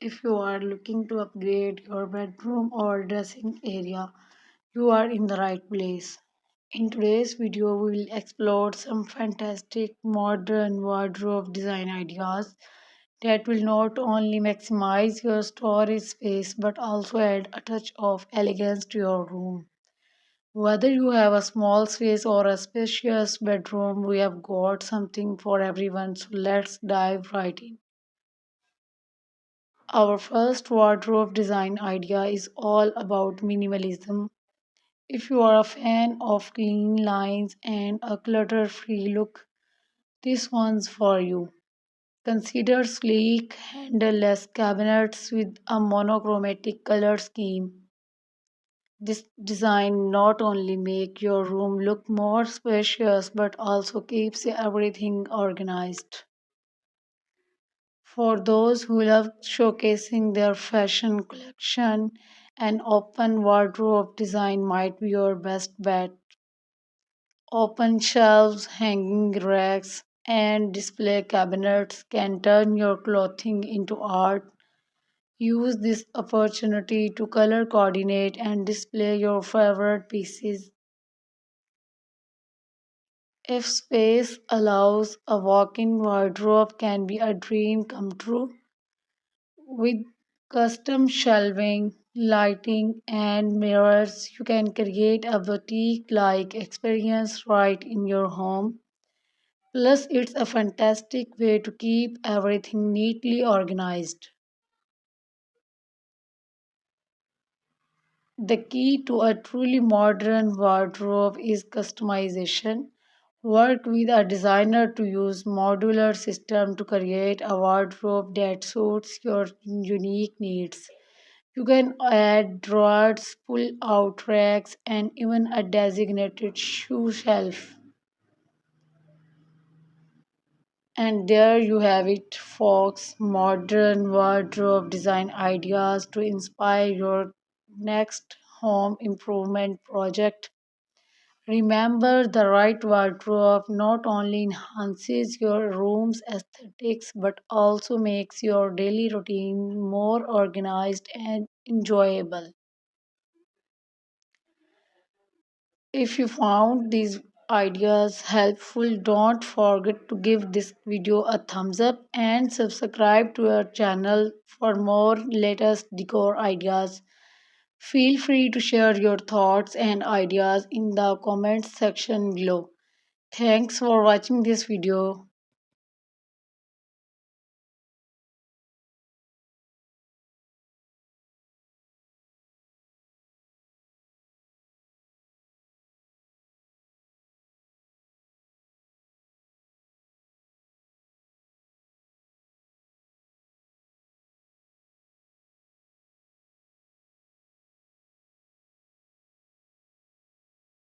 If you are looking to upgrade your bedroom or dressing area, you are in the right place. In today's video, we will explore some fantastic modern wardrobe design ideas that will not only maximize your storage space but also add a touch of elegance to your room. Whether you have a small space or a spacious bedroom, we have got something for everyone, so let's dive right in. Our first wardrobe design idea is all about minimalism. If you are a fan of clean lines and a clutter free look, this one's for you. Consider sleek, handleless cabinets with a monochromatic color scheme. This design not only make your room look more spacious but also keeps everything organized. For those who love showcasing their fashion collection, an open wardrobe design might be your best bet. Open shelves, hanging racks, and display cabinets can turn your clothing into art. Use this opportunity to color coordinate and display your favorite pieces. If space allows, a walk in wardrobe can be a dream come true. With custom shelving, lighting, and mirrors, you can create a boutique like experience right in your home. Plus, it's a fantastic way to keep everything neatly organized. The key to a truly modern wardrobe is customization. Work with a designer to use modular system to create a wardrobe that suits your unique needs. You can add drawers, pull out racks, and even a designated shoe shelf. And there you have it, folks, modern wardrobe design ideas to inspire your next home improvement project. Remember, the right wardrobe not only enhances your room's aesthetics but also makes your daily routine more organized and enjoyable. If you found these ideas helpful, don't forget to give this video a thumbs up and subscribe to our channel for more latest decor ideas. Feel free to share your thoughts and ideas in the comments section below. Thanks for watching this video.